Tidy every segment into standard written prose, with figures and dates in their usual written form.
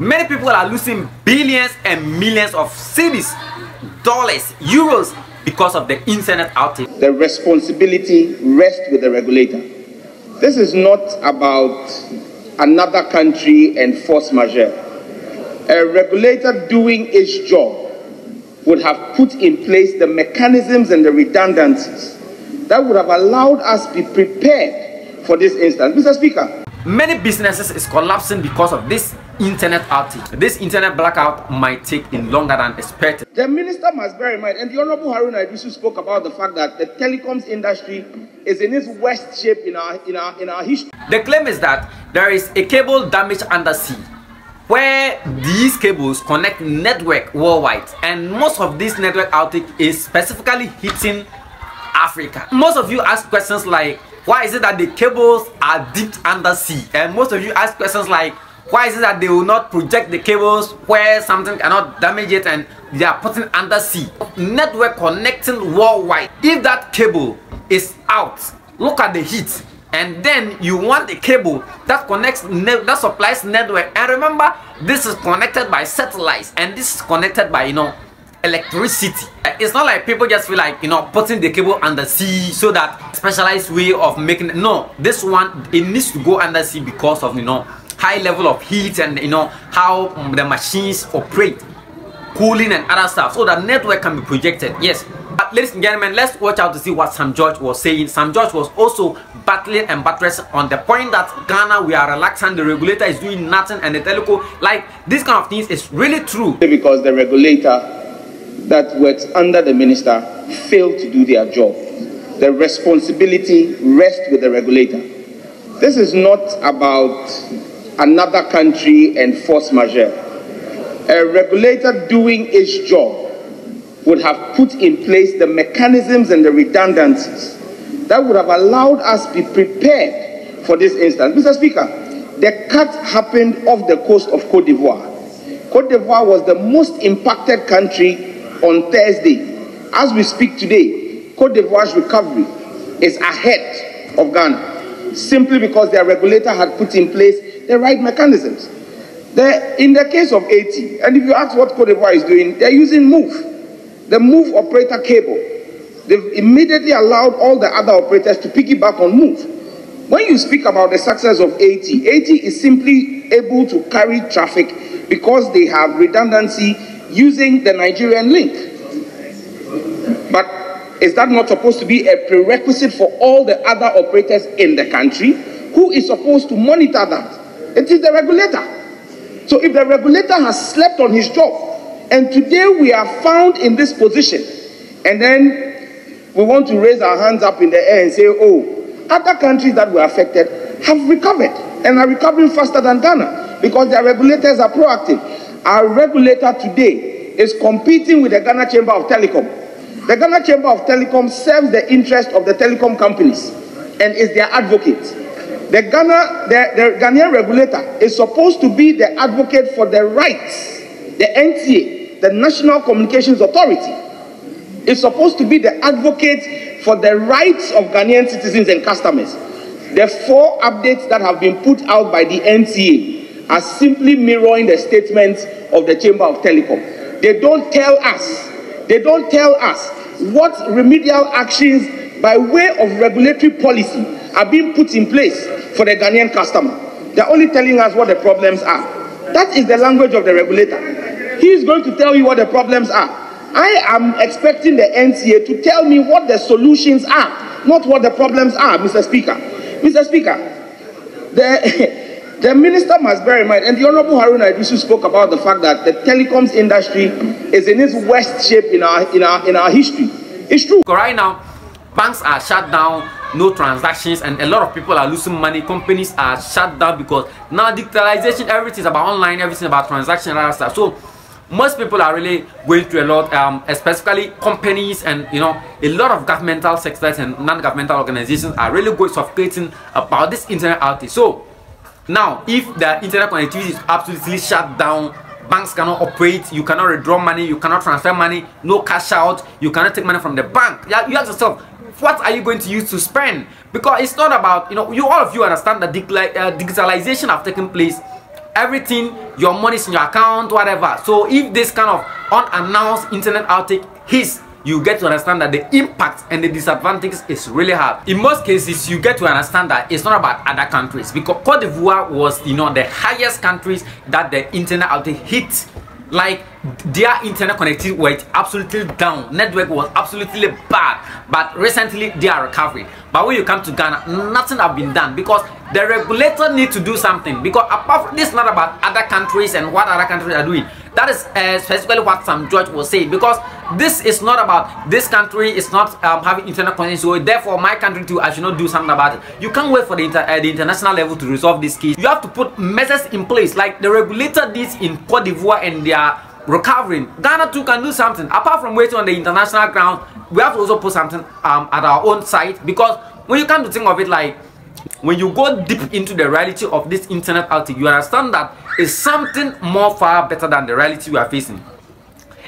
Many people are losing billions and millions of cedis, dollars, euros because of the internet outage. The responsibility rests with the regulator. This is not about another country and force majeure. A regulator doing its job would have put in place the mechanisms and the redundancies that would have allowed us to be prepared for this instance. Mr. Speaker. Many businesses is collapsing because of this internet outage. This internet blackout might take in longer than expected. The minister must bear in mind, and the Honorable Haruna Iddrisu spoke about the fact that the telecoms industry is in its worst shape in our history. The claim is that there is a cable damage under sea, where these cables connect network worldwide, and most of this network outage is specifically hitting Africa. Most of you ask questions like, why is it that the cables are dipped under sea? And most of you ask questions like, why is it that they will not project the cables where something cannot damage it and they are putting under sea? Network connecting worldwide. If that cable is out, look at the heat, and then you want a cable that connects, that supplies network. And remember, this is connected by satellites, and this is connected by, electricity. It's not like people just feel like, putting the cable under sea so that specialized way of making it. No, this one, it needs to go under sea because of, high level of heat and, how the machines operate, cooling and other stuff, so that network can be projected. Yes. But ladies and gentlemen, let's watch out to see what Sam George was saying. Sam George was also battling and buttressing on the point that Ghana, we are reluctant, the regulator is doing nothing, and the teleco, like this kind of things is really true. Because the regulator that works under the minister failed to do their job. The responsibility rests with the regulator. This is not about another country and force majeure. A regulator doing its job would have put in place the mechanisms and the redundancies that would have allowed us to be prepared for this instance. Mr. Speaker, the cut happened off the coast of Cote d'Ivoire. Cote d'Ivoire was the most impacted country on Thursday. As we speak today, Cote d'Ivoire's recovery is ahead of Ghana, simply because their regulator had put in place the right mechanisms. In the case of AT, and if you ask what Cote d'Ivoire is doing, they're using MOVE, the MOVE operator cable. They've immediately allowed all the other operators to piggyback on MOVE. When you speak about the success of AT is simply able to carry traffic because they have redundancy using the Nigerian link. But is that not supposed to be a prerequisite for all the other operators in the country? Who is supposed to monitor that? It is the regulator. So if the regulator has slept on his job, and today we are found in this position, and then we want to raise our hands up in the air and say, oh, other countries that were affected have recovered and are recovering faster than Ghana because their regulators are proactive. Our regulator today is competing with the Ghana Chamber of Telecom. The Ghana Chamber of Telecom serves the interest of the telecom companies and is their advocate. The Ghanaian regulator is supposed to be the advocate for the rights. The NTA, the National Communications Authority, is supposed to be the advocate for the rights of Ghanaian citizens and customers. The 4 updates that have been put out by the NTA are simply mirroring the statements of the Chamber of Telecom. They don't tell us what remedial actions by way of regulatory policy are being put in place for the Ghanaian customer. They're only telling us what the problems are. That is the language of the regulator. He is going to tell you what the problems are. I am expecting the NCA to tell me what the solutions are, not what the problems are, Mr. Speaker. Mr. Speaker, the minister must bear in mind, and the Honorable Haruna Iddrisu spoke about the fact that the telecoms industry is in its worst shape in our history. It's true. Right now, banks are shut down, no transactions, and a lot of people are losing money. Companies are shut down because now digitalization, everything is about online, everything about transaction and other stuff. So most people are really going through a lot, specifically companies and a lot of governmental sectors and non-governmental organizations are really suffocating about this internet outage. So now, if the internet connectivity is absolutely shut down, banks cannot operate, you cannot withdraw money, you cannot transfer money, no cash out, you cannot take money from the bank. You ask yourself, what are you going to use to spend? Because it's not about, all of you understand that digitalization have taken place everything, your money is in your account, whatever. So if this kind of unannounced internet outage hits, you get to understand that the impact and the disadvantages is really hard. In most cases, you get to understand that it's not about other countries, because Cote d'Ivoire was, you know, the highest countries that the internet outage hit. Like, their internet connectivity was absolutely down, network was absolutely bad, but recently they are recovering. But when you come to Ghana, nothing have been done, because the regulator need to do something. Because apart from this, is not about other countries and what other countries are doing. That is specifically what Sam George was saying, because this is not about this country is not having internet connection, so therefore my country too, I should not do something about it. You can't wait for the international level to resolve this case. You have to put measures in place, like the regulator did in Cote d'Ivoire, and they are recovering. Ghana too can do something. Apart from waiting on the international ground, we have to also put something at our own side, because when you come to think of it, like, when you go deep into the reality of this internet outage, you understand that it's something more far better than the reality we are facing.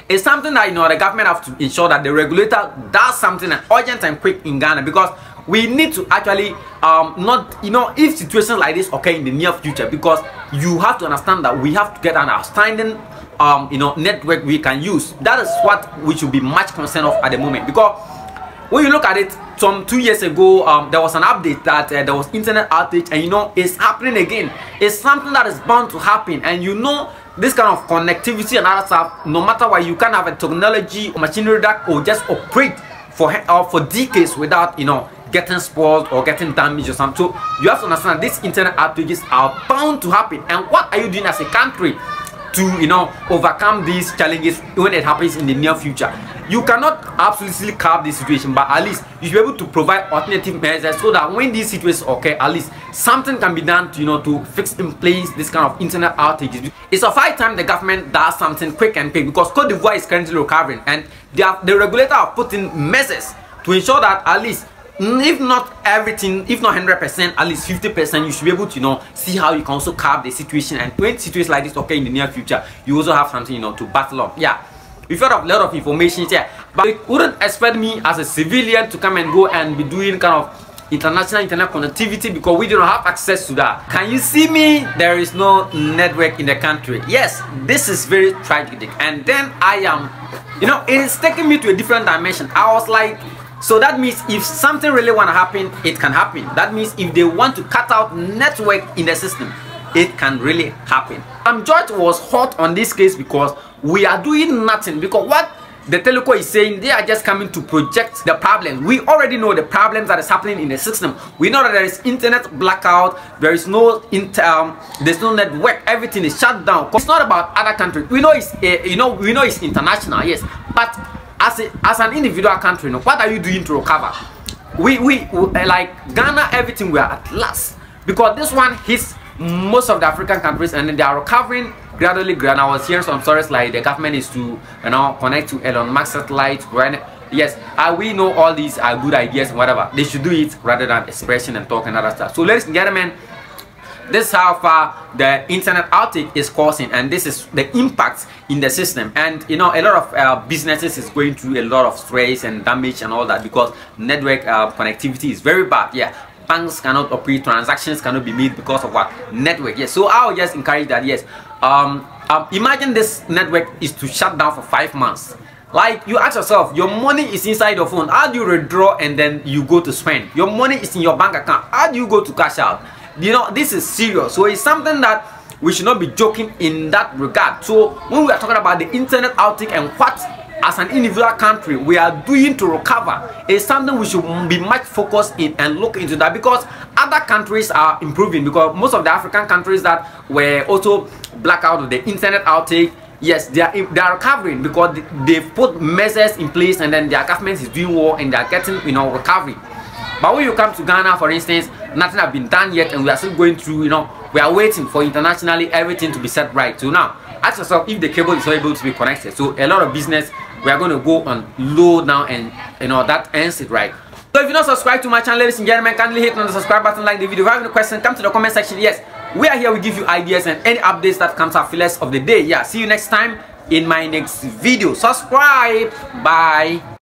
It's something that, you know, the government have to ensure that the regulator does something urgent and quick in Ghana, because we need to actually not, you know, if situations like this occur in the near future, because you have to understand that we have to get an outstanding you know, network we can use. That is what we should be much concerned of at the moment, because when you look at it, some 2 years ago, there was an update that there was internet outage, and you know, it's happening again. It's something that is bound to happen, and you know, this kind of connectivity and other stuff, no matter what, you can have a technology or machinery that will just operate for decades without, you know, getting spoiled or getting damaged or something. So you have to understand these internet outages are bound to happen, and what are you doing as a country to, you know, overcome these challenges when it happens in the near future? You cannot absolutely curb this situation, but at least you should be able to provide alternative measures, so that when these situations occur, at least something can be done to, you know, to fix in place this kind of internet outages. It's a high time the government does something quick and quick, because Cote d'Ivoire is currently recovering, and the regulator have put in measures to ensure that at least, if not everything, if not 100%, at least 50%, you should be able to, you know, see how you can also curb the situation. And when situations like this occur in the near future, you also have something, you know, to battle on. Yeah, we've heard of a lot of information here, but you wouldn't expect me as a civilian to come and go and be doing kind of international internet connectivity, because we do not have access to that. Can you see me? There is no network in the country. Yes, this is very tragic. And then I am, you know, it is taking me to a different dimension. I was like, so that means if something really want to happen, it can happen. That means if they want to cut out network in the system, it can really happen. George was hot on this case, because we are doing nothing. Because what the telco is saying, they are just coming to project the problem. We already know the problems that is happening in the system. We know that there is internet blackout, there is no there's no network, everything is shut down. It's not about other countries. We know it's we know it's international, yes, but as an individual country, you know, what are you doing to recover? We like Ghana, everything we are at last, because this one hits most of the African countries, and then they are recovering gradually. I was hearing some stories like the government is to, you know, connect to Elon Musk satellite. Yes, we know all these are good ideas and whatever. They should do it rather than expression and talk and other stuff. So ladies and gentlemen, this is how far the internet outage is causing, and this is the impact in the system. And you know, a lot of businesses is going through a lot of stress and damage and all that, because network connectivity is very bad. Yeah, banks cannot operate, transactions cannot be made because of what? Network. Yes, so I would just encourage that. Yes, imagine this network is to shut down for 5 months. Like, you ask yourself, your money is inside your phone, how do you withdraw and then you go to spend? Your money is in your bank account, how do you go to cash out? You know, this is serious. So it's something that we should not be joking in that regard. So when we are talking about the internet outage and what as an individual country we are doing to recover, it's something we should be much focused in and look into that, because other countries are improving. Because most of the African countries that were also blacked out of the internet outage, yes, they are recovering, because they've put measures in place, and then their government is doing well and they are getting, you know, recovery. But when you come to Ghana, for instance, nothing has been done yet, and we are still going through, you know, we are waiting for internationally everything to be set right. So now, ask yourself if the cable is not able to be connected. So a lot of business, we are going to go on low now, and you know, that ends it right. So if you're not subscribed to my channel, ladies and gentlemen, kindly hit on the subscribe button, like the video. If you have any questions, come to the comment section. Yes, we are here, we give you ideas and any updates that comes up fillers of the day. Yeah, see you next time in my next video. Subscribe. Bye.